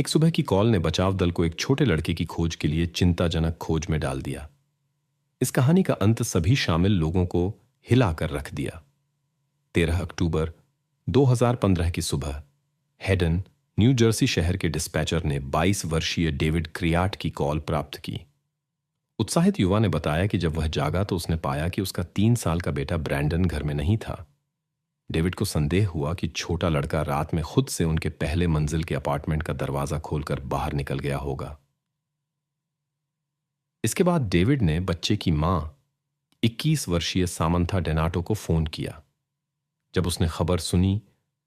एक सुबह की कॉल ने बचाव दल को एक छोटे लड़के की खोज के लिए चिंताजनक खोज में डाल दिया। इस कहानी का अंत सभी शामिल लोगों को हिलाकर रख दिया। 13 अक्टूबर 2015 की सुबह हेडन, न्यू जर्सी शहर के डिस्पैचर ने 22 वर्षीय डेविड क्रियाट की कॉल प्राप्त की। उत्साहित युवा ने बताया कि जब वह जागा तो उसने पाया कि उसका 3 साल का बेटा ब्रैंडन घर में नहीं था। डेविड को संदेह हुआ कि छोटा लड़का रात में खुद से उनके पहले मंजिल के अपार्टमेंट का दरवाजा खोलकर बाहर निकल गया होगा। इसके बाद डेविड ने बच्चे की मां 21 वर्षीय सामंथा डेनाटो को फोन किया। जब उसने खबर सुनी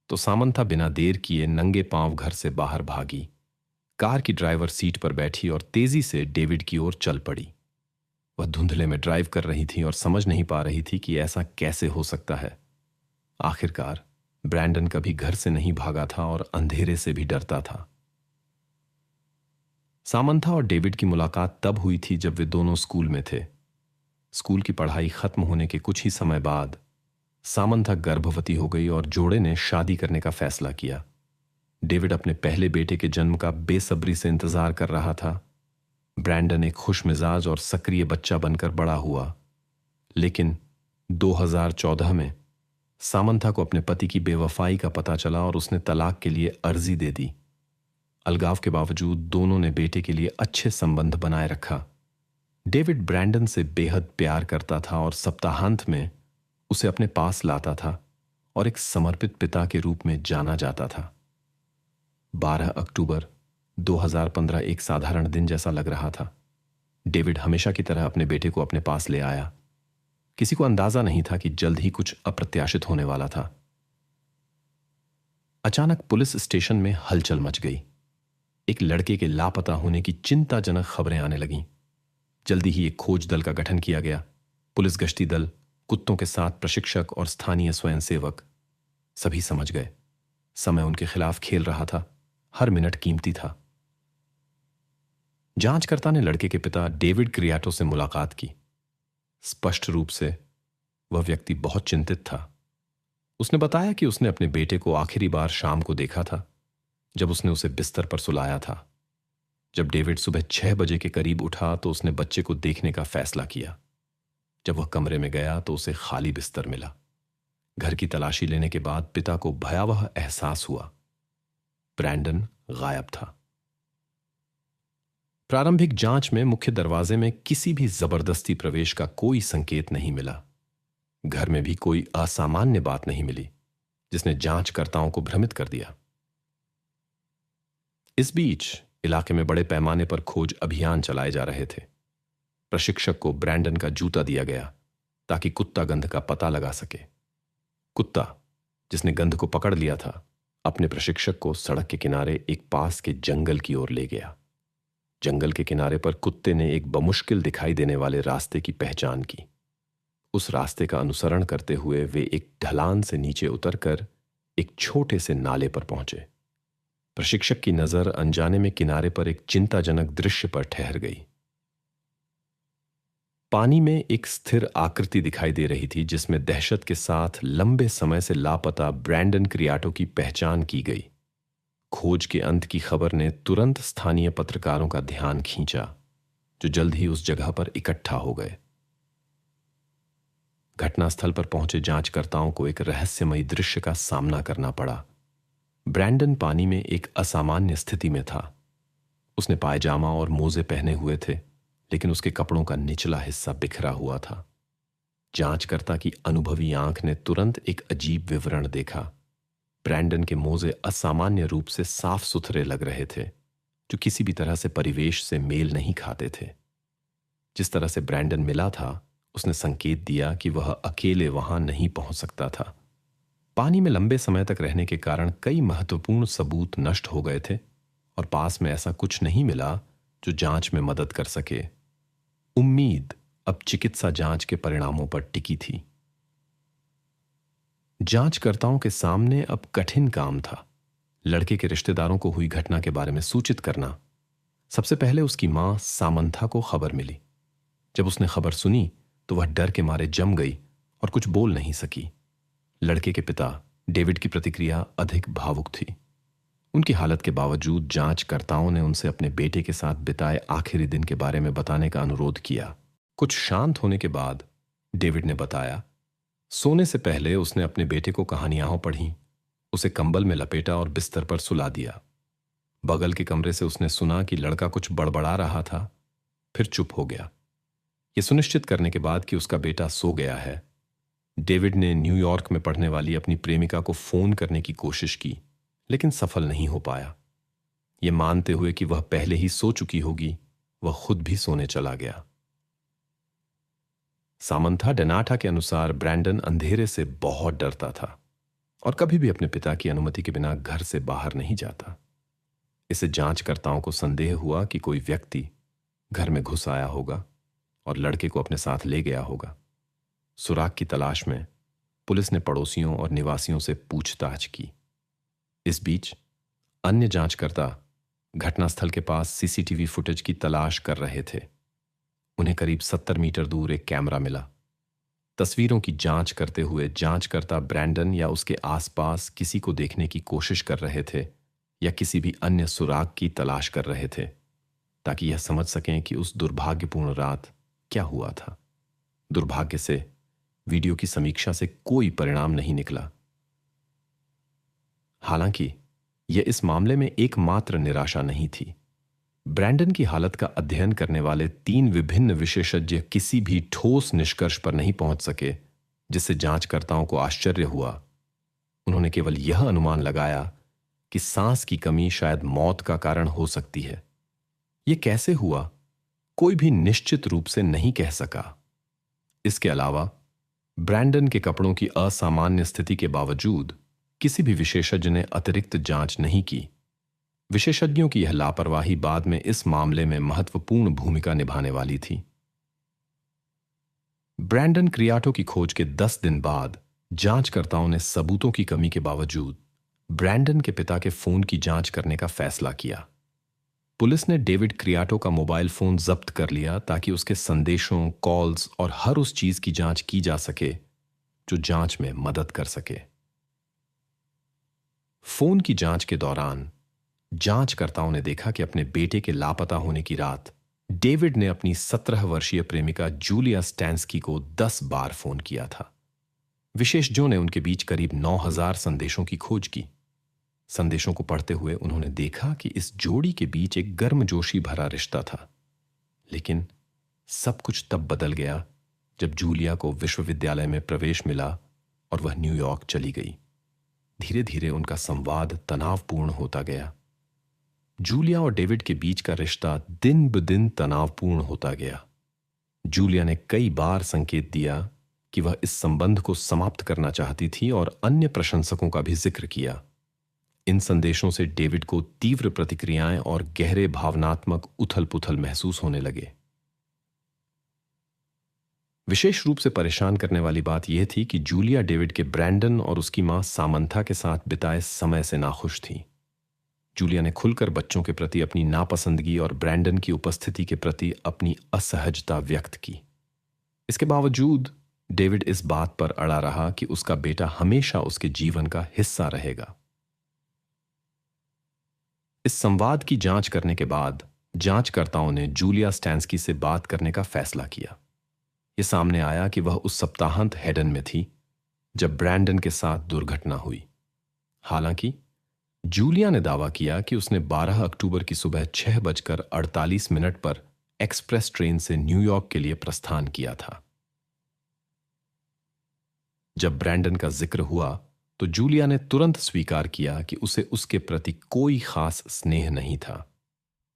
तो सामंथा बिना देर किए नंगे पांव घर से बाहर भागी, कार की ड्राइवर सीट पर बैठी और तेजी से डेविड की ओर चल पड़ी। वह धुंधले में ड्राइव कर रही थी और समझ नहीं पा रही थी कि ऐसा कैसे हो सकता है। आखिरकार ब्रैंडन कभी घर से नहीं भागा था और अंधेरे से भी डरता था। सामंथा और डेविड की मुलाकात तब हुई थी जब वे दोनों स्कूल में थे। स्कूल की पढ़ाई खत्म होने के कुछ ही समय बाद सामंथा गर्भवती हो गई और जोड़े ने शादी करने का फैसला किया। डेविड अपने पहले बेटे के जन्म का बेसब्री से इंतजार कर रहा था। ब्रैंडन एक खुशमिजाज और सक्रिय बच्चा बनकर बड़ा हुआ, लेकिन 2014 में सामंथा को अपने पति की बेवफाई का पता चला और उसने तलाक के लिए अर्जी दे दी। अलगाव के बावजूद दोनों ने बेटे के लिए अच्छे संबंध बनाए रखा। डेविड ब्रैंडन से बेहद प्यार करता था और सप्ताहांत में उसे अपने पास लाता था और एक समर्पित पिता के रूप में जाना जाता था। 12 अक्टूबर 2015 एक साधारण दिन जैसा लग रहा था। डेविड हमेशा की तरह अपने बेटे को अपने पास ले आया। किसी को अंदाजा नहीं था कि जल्द ही कुछ अप्रत्याशित होने वाला था। अचानक पुलिस स्टेशन में हलचल मच गई। एक लड़के के लापता होने की चिंताजनक खबरें आने लगीं। जल्दी ही एक खोज दल का गठन किया गया। पुलिस गश्ती दल, कुत्तों के साथ प्रशिक्षक और स्थानीय स्वयंसेवक, सभी समझ गए समय उनके खिलाफ खेल रहा था। हर मिनट कीमती था। जांचकर्ता ने लड़के के पिता डेविड क्रियाटो से मुलाकात की। स्पष्ट रूप से वह व्यक्ति बहुत चिंतित था। उसने बताया कि उसने अपने बेटे को आखिरी बार शाम को देखा था, जब उसने उसे बिस्तर पर सुलाया था। जब डेविड सुबह 6 बजे के करीब उठा तो उसने बच्चे को देखने का फैसला किया। जब वह कमरे में गया तो उसे खाली बिस्तर मिला। घर की तलाशी लेने के बाद पिता को भयावह एहसास हुआ। ब्रैंडन गायब था। प्रारंभिक जांच में मुख्य दरवाजे में किसी भी जबरदस्ती प्रवेश का कोई संकेत नहीं मिला। घर में भी कोई असामान्य बात नहीं मिली जिसने जांचकर्ताओं को भ्रमित कर दिया। इस बीच इलाके में बड़े पैमाने पर खोज अभियान चलाए जा रहे थे। प्रशिक्षक को ब्रैंडन का जूता दिया गया ताकि कुत्ता गंध का पता लगा सके। कुत्ता, जिसने गंध को पकड़ लिया था, अपने प्रशिक्षक को सड़क के किनारे एक पास के जंगल की ओर ले गया। जंगल के किनारे पर कुत्ते ने एक बमुश्किल दिखाई देने वाले रास्ते की पहचान की। उस रास्ते का अनुसरण करते हुए वे एक ढलान से नीचे उतरकर एक छोटे से नाले पर पहुंचे। प्रशिक्षक की नजर अनजाने में किनारे पर एक चिंताजनक दृश्य पर ठहर गई। पानी में एक स्थिर आकृति दिखाई दे रही थी जिसमें दहशत के साथ लंबे समय से लापता ब्रैंडन क्रियाटो की पहचान की गई। खोज के अंत की खबर ने तुरंत स्थानीय पत्रकारों का ध्यान खींचा, जो जल्द ही उस जगह पर इकट्ठा हो गए। घटनास्थल पर पहुंचे जांचकर्ताओं को एक रहस्यमयी दृश्य का सामना करना पड़ा। ब्रैंडन पानी में एक असामान्य स्थिति में था। उसने पायजामा और मोजे पहने हुए थे, लेकिन उसके कपड़ों का निचला हिस्सा बिखरा हुआ था। जांचकर्ता की अनुभवी आंख ने तुरंत एक अजीब विवरण देखा। ब्रैंडन के मोजे असामान्य रूप से साफ सुथरे लग रहे थे, जो किसी भी तरह से परिवेश से मेल नहीं खाते थे। जिस तरह से ब्रैंडन मिला था, उसने संकेत दिया कि वह अकेले वहां नहीं पहुंच सकता था। पानी में लंबे समय तक रहने के कारण कई महत्वपूर्ण सबूत नष्ट हो गए थे और पास में ऐसा कुछ नहीं मिला जो जांच में मदद कर सके। उम्मीद अब चिकित्सा जांच के परिणामों पर टिकी थी। जांचकर्ताओं के सामने अब कठिन काम था। लड़के के रिश्तेदारों को हुई घटना के बारे में सूचित करना। सबसे पहले उसकी मां सामंथा को खबर मिली। जब उसने खबर सुनी तो वह डर के मारे जम गई और कुछ बोल नहीं सकी। लड़के के पिता डेविड की प्रतिक्रिया अधिक भावुक थी। उनकी हालत के बावजूद जांचकर्ताओं ने उनसे अपने बेटे के साथ बिताए आखिरी दिन के बारे में बताने का अनुरोध किया। कुछ शांत होने के बाद डेविड ने बताया, सोने से पहले उसने अपने बेटे को कहानियां पढ़ी, उसे कंबल में लपेटा और बिस्तर पर सुला दिया। बगल के कमरे से उसने सुना कि लड़का कुछ बड़बड़ा रहा था, फिर चुप हो गया। यह सुनिश्चित करने के बाद कि उसका बेटा सो गया है, डेविड ने न्यूयॉर्क में पढ़ने वाली अपनी प्रेमिका को फोन करने की कोशिश की, लेकिन सफल नहीं हो पाया। यह मानते हुए कि वह पहले ही सो चुकी होगी, वह खुद भी सोने चला गया। सामंथा डेनाटा के अनुसार ब्रैंडन अंधेरे से बहुत डरता था और कभी भी अपने पिता की अनुमति के बिना घर से बाहर नहीं जाता। इसे जांचकर्ताओं को संदेह हुआ कि कोई व्यक्ति घर में घुस आया होगा और लड़के को अपने साथ ले गया होगा। सुराग की तलाश में पुलिस ने पड़ोसियों और निवासियों से पूछताछ की। इस बीच अन्य जांचकर्ता घटनास्थल के पास सीसीटीवी फुटेज की तलाश कर रहे थे। उन्हें करीब 70 मीटर दूर एक कैमरा मिला। तस्वीरों की जांच करते हुए जांचकर्ता ब्रैंडन या उसके आसपास किसी को देखने की कोशिश कर रहे थे या किसी भी अन्य सुराग की तलाश कर रहे थे, ताकि यह समझ सकें कि उस दुर्भाग्यपूर्ण रात क्या हुआ था। दुर्भाग्य से वीडियो की समीक्षा से कोई परिणाम नहीं निकला। हालांकि यह इस मामले में एकमात्र निराशा नहीं थी। ब्रैंडन की हालत का अध्ययन करने वाले 3 विभिन्न विशेषज्ञ किसी भी ठोस निष्कर्ष पर नहीं पहुंच सके, जिससे जांचकर्ताओं को आश्चर्य हुआ। उन्होंने केवल यह अनुमान लगाया कि सांस की कमी शायद मौत का कारण हो सकती है। यह कैसे हुआ, कोई भी निश्चित रूप से नहीं कह सका। इसके अलावा ब्रैंडन के कपड़ों की असामान्य स्थिति के बावजूद किसी भी विशेषज्ञ ने अतिरिक्त जांच नहीं की। विशेषज्ञों की यह लापरवाही बाद में इस मामले में महत्वपूर्ण भूमिका निभाने वाली थी। ब्रैंडन क्रियाटो की खोज के 10 दिन बाद जांचकर्ताओं ने सबूतों की कमी के बावजूद ब्रैंडन के पिता के फोन की जांच करने का फैसला किया। पुलिस ने डेविड क्रियाटो का मोबाइल फोन जब्त कर लिया ताकि उसके संदेशों, कॉल्स और हर उस चीज की जांच की जा सके जो जांच में मदद कर सके। फोन की जांच के दौरान जांचकर्ताओं ने देखा कि अपने बेटे के लापता होने की रात डेविड ने अपनी 17 वर्षीय प्रेमिका जूलिया स्टैंस्की को 10 बार फोन किया था। विशेषज्ञों ने उनके बीच करीब 9000 संदेशों की खोज की। संदेशों को पढ़ते हुए उन्होंने देखा कि इस जोड़ी के बीच एक गर्मजोशी भरा रिश्ता था। लेकिन सब कुछ तब बदल गया जब जूलिया को विश्वविद्यालय में प्रवेश मिला और वह न्यूयॉर्क चली गई। धीरे धीरे उनका संवाद तनावपूर्ण होता गया। जूलिया और डेविड के बीच का रिश्ता दिन ब दिन तनावपूर्ण होता गया। जूलिया ने कई बार संकेत दिया कि वह इस संबंध को समाप्त करना चाहती थी और अन्य प्रशंसकों का भी जिक्र किया। इन संदेशों से डेविड को तीव्र प्रतिक्रियाएं और गहरे भावनात्मक उथल-पुथल महसूस होने लगे। विशेष रूप से परेशान करने वाली बात यह थी कि जूलिया डेविड के ब्रैंडन और उसकी मां सामंथा के साथ बिताए समय से नाखुश थी। जूलिया ने खुलकर बच्चों के प्रति अपनी नापसंदगी और ब्रैंडन की उपस्थिति के प्रति अपनी असहजता व्यक्त की। इसके बावजूद डेविड इस बात पर अड़ा रहा कि उसका बेटा हमेशा उसके जीवन का हिस्सा रहेगा। इस संवाद की जांच करने के बाद जांचकर्ताओं ने जूलिया स्टैंस्की से बात करने का फैसला किया। यह सामने आया कि वह उस सप्ताहांत हेडन में थी जब ब्रैंडन के साथ दुर्घटना हुई। हालांकि जूलिया ने दावा किया कि उसने 12 अक्टूबर की सुबह 6:48 पर एक्सप्रेस ट्रेन से न्यूयॉर्क के लिए प्रस्थान किया था। जब ब्रैंडन का जिक्र हुआ तो जूलिया ने तुरंत स्वीकार किया कि उसे उसके प्रति कोई खास स्नेह नहीं था।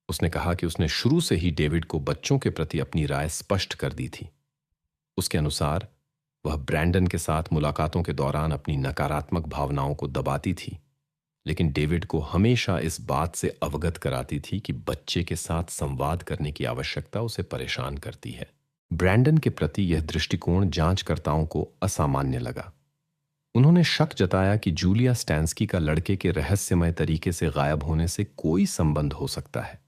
उसने कहा कि उसने शुरू से ही डेविड को बच्चों के प्रति अपनी राय स्पष्ट कर दी थी। उसके अनुसार वह ब्रैंडन के साथ मुलाकातों के दौरान अपनी नकारात्मक भावनाओं को दबाती थी, लेकिन डेविड को हमेशा इस बात से अवगत कराती थी कि बच्चे के साथ संवाद करने की आवश्यकता उसे परेशान करती है। ब्रैंडन के प्रति यह दृष्टिकोण जांचकर्ताओं को असामान्य लगा। उन्होंने शक जताया कि जूलिया स्टैंस्की का लड़के के रहस्यमय तरीके से गायब होने से कोई संबंध हो सकता है।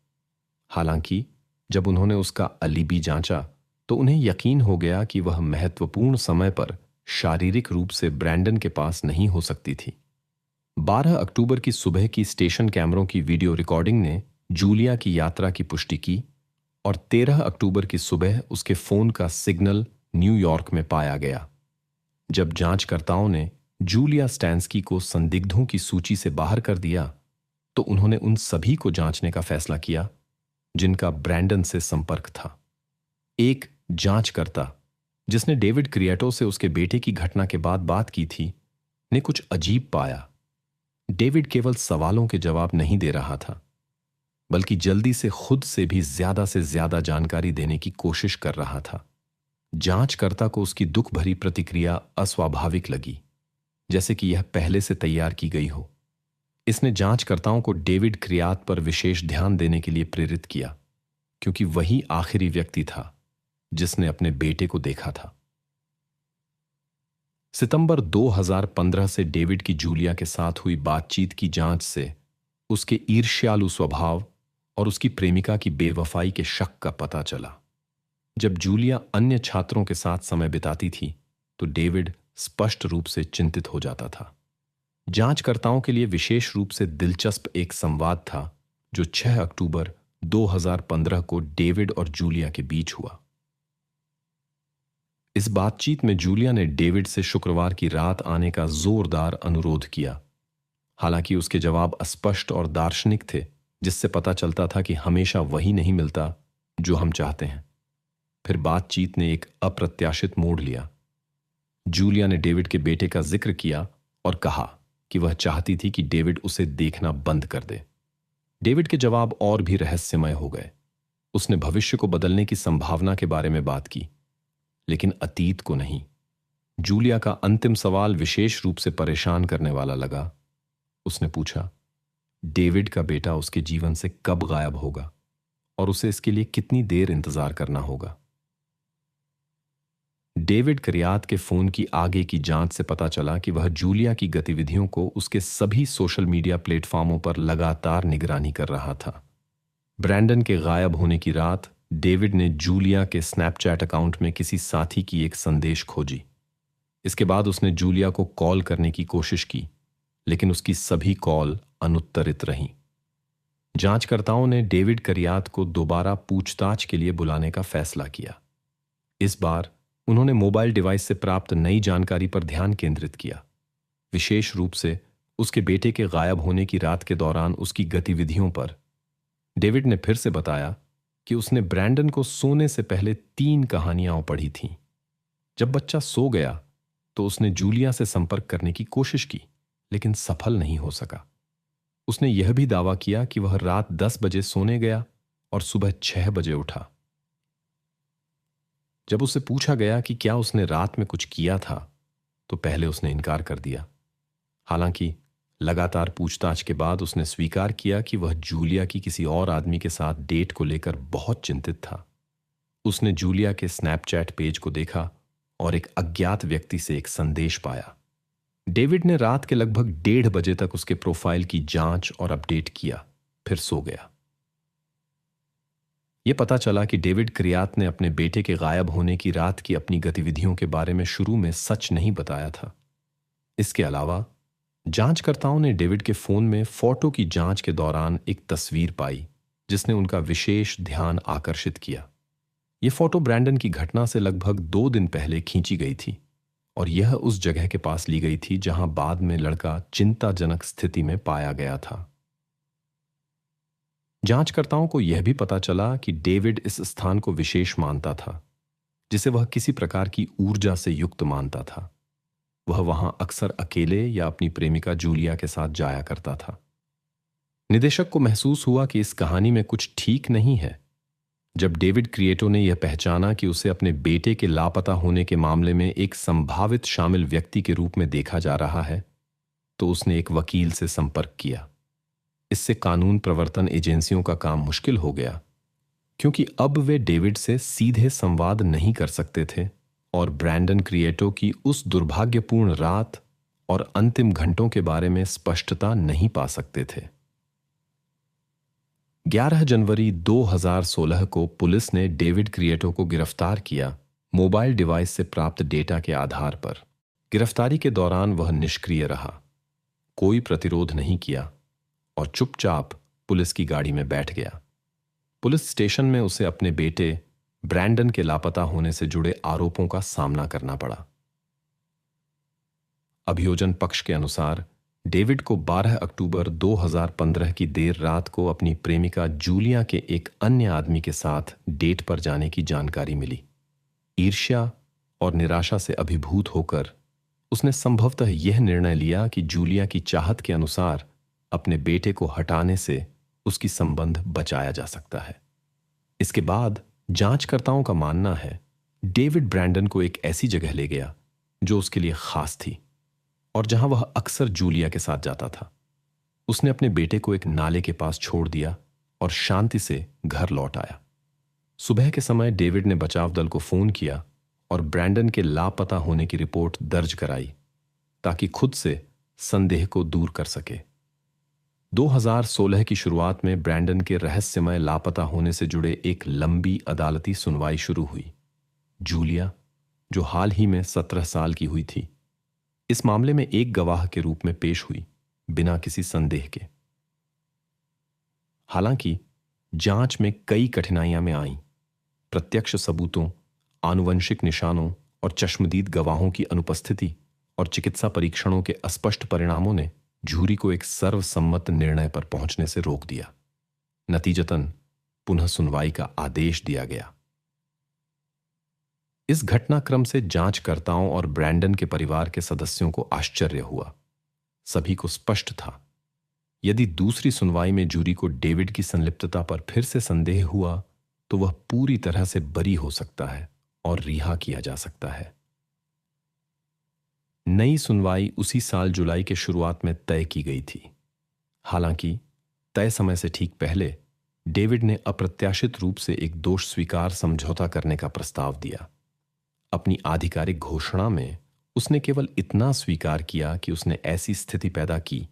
हालांकि जब उन्होंने उसका अलीबी जांचा तो उन्हें यकीन हो गया कि वह महत्वपूर्ण समय पर शारीरिक रूप से ब्रैंडन के पास नहीं हो सकती थी। 12 अक्टूबर की सुबह की स्टेशन कैमरों की वीडियो रिकॉर्डिंग ने जूलिया की यात्रा की पुष्टि की और 13 अक्टूबर की सुबह उसके फोन का सिग्नल न्यूयॉर्क में पाया गया। जब जांचकर्ताओं ने जूलिया स्टैंस्की को संदिग्धों की सूची से बाहर कर दिया तो उन्होंने उन सभी को जांचने का फैसला किया जिनका ब्रैंडन से संपर्क था। एक जांचकर्ता जिसने डेविड क्रिएटो से उसके बेटे की घटना के बाद बात की थी ने कुछ अजीब पाया। डेविड केवल सवालों के जवाब नहीं दे रहा था बल्कि जल्दी से खुद से भी ज्यादा जानकारी देने की कोशिश कर रहा था। जांचकर्ता को उसकी दुख भरी प्रतिक्रिया अस्वाभाविक लगी, जैसे कि यह पहले से तैयार की गई हो। इसने जांचकर्ताओं को डेविड क्रियात पर विशेष ध्यान देने के लिए प्रेरित किया, क्योंकि वही आखिरी व्यक्ति था जिसने अपने बेटे को देखा था। सितंबर 2015 से डेविड की जूलिया के साथ हुई बातचीत की जांच से उसके ईर्ष्यालु स्वभाव और उसकी प्रेमिका की बेवफाई के शक का पता चला। जब जूलिया अन्य छात्रों के साथ समय बिताती थी तो डेविड स्पष्ट रूप से चिंतित हो जाता था। जांचकर्ताओं के लिए विशेष रूप से दिलचस्प एक संवाद था जो 6 अक्टूबर 2015 को डेविड और जूलिया के बीच हुआ। इस बातचीत में जूलिया ने डेविड से शुक्रवार की रात आने का जोरदार अनुरोध किया। हालांकि उसके जवाब अस्पष्ट और दार्शनिक थे, जिससे पता चलता था कि हमेशा वही नहीं मिलता जो हम चाहते हैं। फिर बातचीत ने एक अप्रत्याशित मोड़ लिया। जूलिया ने डेविड के बेटे का जिक्र किया और कहा कि वह चाहती थी कि डेविड उसे देखना बंद कर दे। डेविड के जवाब और भी रहस्यमय हो गए। उसने भविष्य को बदलने की संभावना के बारे में बात की, लेकिन अतीत को नहीं। जूलिया का अंतिम सवाल विशेष रूप से परेशान करने वाला लगा। उसने पूछा, डेविड का बेटा उसके जीवन से कब गायब होगा और उसे इसके लिए कितनी देर इंतजार करना होगा। डेविड क्रियात के फोन की आगे की जांच से पता चला कि वह जूलिया की गतिविधियों को उसके सभी सोशल मीडिया प्लेटफॉर्मों पर लगातार निगरानी कर रहा था। ब्रैंडन के गायब होने की रात डेविड ने जूलिया के स्नैपचैट अकाउंट में किसी साथी की एक संदेश खोजी। इसके बाद उसने जूलिया को कॉल करने की कोशिश की, लेकिन उसकी सभी कॉल अनुत्तरित रहीं। जांचकर्ताओं ने डेविड क्रियात को दोबारा पूछताछ के लिए बुलाने का फैसला किया। इस बार उन्होंने मोबाइल डिवाइस से प्राप्त नई जानकारी पर ध्यान केंद्रित किया, विशेष रूप से उसके बेटे के गायब होने की रात के दौरान उसकी गतिविधियों पर। डेविड ने फिर से बताया कि उसने ब्रैंडन को सोने से पहले 3 कहानियां पढ़ी थीं। जब बच्चा सो गया तो उसने जूलिया से संपर्क करने की कोशिश की, लेकिन सफल नहीं हो सका। उसने यह भी दावा किया कि वह रात 10 बजे सोने गया और सुबह 6 बजे उठा। जब उससे पूछा गया कि क्या उसने रात में कुछ किया था, तो पहले उसने इनकार कर दिया। हालांकि लगातार पूछताछ के बाद उसने स्वीकार किया कि वह जूलिया की किसी और आदमी के साथ डेट को लेकर बहुत चिंतित था। उसने जूलिया के स्नैपचैट पेज को देखा और एक अज्ञात व्यक्ति से एक संदेश पाया। डेविड ने रात के लगभग 1:30 बजे तक उसके प्रोफाइल की जांच और अपडेट किया, फिर सो गया। यह पता चला कि डेविड क्रियात ने अपने बेटे के गायब होने की रात की अपनी गतिविधियों के बारे में शुरू में सच नहीं बताया था। इसके अलावा जांचकर्ताओं ने डेविड के फोन में फोटो की जांच के दौरान एक तस्वीर पाई जिसने उनका विशेष ध्यान आकर्षित किया। यह फोटो ब्रैंडन की घटना से लगभग 2 दिन पहले खींची गई थी और यह उस जगह के पास ली गई थी जहां बाद में लड़का चिंताजनक स्थिति में पाया गया था। जांचकर्ताओं को यह भी पता चला कि डेविड इस स्थान को विशेष मानता था, जिसे वह किसी प्रकार की ऊर्जा से युक्त मानता था। वह वहां अक्सर अकेले या अपनी प्रेमिका जूलिया के साथ जाया करता था। निदेशक को महसूस हुआ कि इस कहानी में कुछ ठीक नहीं है। जब डेविड क्रिएटो ने यह पहचाना कि उसे अपने बेटे के लापता होने के मामले में एक संभावित शामिल व्यक्ति के रूप में देखा जा रहा है, तो उसने एक वकील से संपर्क किया। इससे कानून प्रवर्तन एजेंसियों का काम मुश्किल हो गया, क्योंकि अब वे डेविड से सीधे संवाद नहीं कर सकते थे और ब्रैंडन क्रिएटो की उस दुर्भाग्यपूर्ण रात और अंतिम घंटों के बारे में स्पष्टता नहीं पा सकते थे। 11 जनवरी 2016 को पुलिस ने डेविड क्रिएटो को गिरफ्तार किया, मोबाइल डिवाइस से प्राप्त डेटा के आधार पर। गिरफ्तारी के दौरान वह निष्क्रिय रहा। कोई प्रतिरोध नहीं किया और चुपचाप पुलिस की गाड़ी में बैठ गया। पुलिस स्टेशन में उसे अपने बेटे ब्रैंडन के लापता होने से जुड़े आरोपों का सामना करना पड़ा। अभियोजन पक्ष के अनुसार डेविड को 12 अक्टूबर 2015 की देर रात को अपनी प्रेमिका जूलिया के एक अन्य आदमी के साथ डेट पर जाने की जानकारी मिली। ईर्ष्या और निराशा से अभिभूत होकर उसने संभवतः यह निर्णय लिया कि जूलिया की चाहत के अनुसार अपने बेटे को हटाने से उसकी संबंध बचाया जा सकता है। इसके बाद जांचकर्ताओं का मानना है डेविड ब्रैंडन को एक ऐसी जगह ले गया जो उसके लिए खास थी और जहां वह अक्सर जूलिया के साथ जाता था। उसने अपने बेटे को एक नाले के पास छोड़ दिया और शांति से घर लौट आया। सुबह के समय डेविड ने बचाव दल को फोन किया और ब्रैंडन के लापता होने की रिपोर्ट दर्ज कराई ताकि खुद से संदेह को दूर कर सके। 2016 की शुरुआत में ब्रैंडन के रहस्यमय लापता होने से जुड़े एक लंबी अदालती सुनवाई शुरू हुई। जूलिया, जो हाल ही में 17 साल की हुई थी, इस मामले में एक गवाह के रूप में पेश हुई बिना किसी संदेह के। हालांकि जांच में कई कठिनाइयां में आईं। प्रत्यक्ष सबूतों, आनुवंशिक निशानों और चश्मदीद गवाहों की अनुपस्थिति और चिकित्सा परीक्षणों के अस्पष्ट परिणामों ने जूरी को एक सर्वसम्मत निर्णय पर पहुंचने से रोक दिया। नतीजतन पुनः सुनवाई का आदेश दिया गया। इस घटनाक्रम से जांचकर्ताओं और ब्रैंडन के परिवार के सदस्यों को आश्चर्य हुआ। सभी को स्पष्ट था, यदि दूसरी सुनवाई में जूरी को डेविड की संलिप्तता पर फिर से संदेह हुआ तो वह पूरी तरह से बरी हो सकता है और रिहा किया जा सकता है। नई सुनवाई उसी साल जुलाई के शुरुआत में तय की गई थी। हालांकि तय समय से ठीक पहले डेविड ने अप्रत्याशित रूप से एक दोष स्वीकार समझौता करने का प्रस्ताव दिया। अपनी आधिकारिक घोषणा में उसने केवल इतना स्वीकार किया कि उसने ऐसी स्थिति पैदा की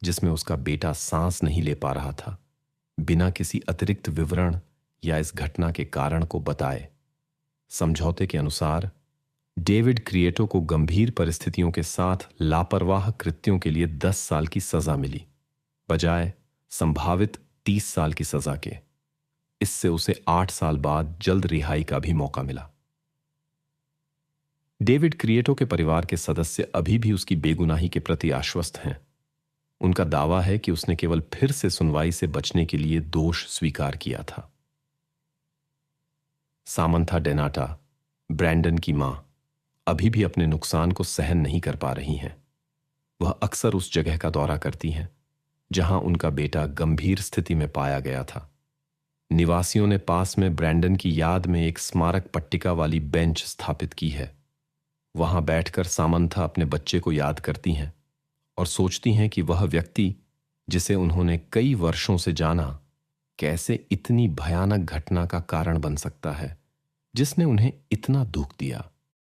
जिसमें उसका बेटा सांस नहीं ले पा रहा था, बिना किसी अतिरिक्त विवरण या इस घटना के कारण को बताए। समझौते के अनुसार डेविड क्रिएटो को गंभीर परिस्थितियों के साथ लापरवाह कृत्यों के लिए 10 साल की सजा मिली, बजाय संभावित 30 साल की सजा के। इससे उसे 8 साल बाद जल्द रिहाई का भी मौका मिला। डेविड क्रिएटो के परिवार के सदस्य अभी भी उसकी बेगुनाही के प्रति आश्वस्त हैं। उनका दावा है कि उसने केवल फिर से सुनवाई से बचने के लिए दोष स्वीकार किया था। सामंथा डेनाटा, ब्रैंडन की मां, अभी भी अपने नुकसान को सहन नहीं कर पा रही हैं। वह अक्सर उस जगह का दौरा करती हैं जहां उनका बेटा गंभीर स्थिति में पाया गया था। निवासियों ने पास में ब्रैंडन की याद में एक स्मारक पट्टिका वाली बेंच स्थापित की है। वहां बैठकर सामंथा अपने बच्चे को याद करती हैं और सोचती हैं कि वह व्यक्ति जिसे उन्होंने कई वर्षों से जाना कैसे इतनी भयानक घटना का कारण बन सकता है जिसने उन्हें इतना दुख दिया।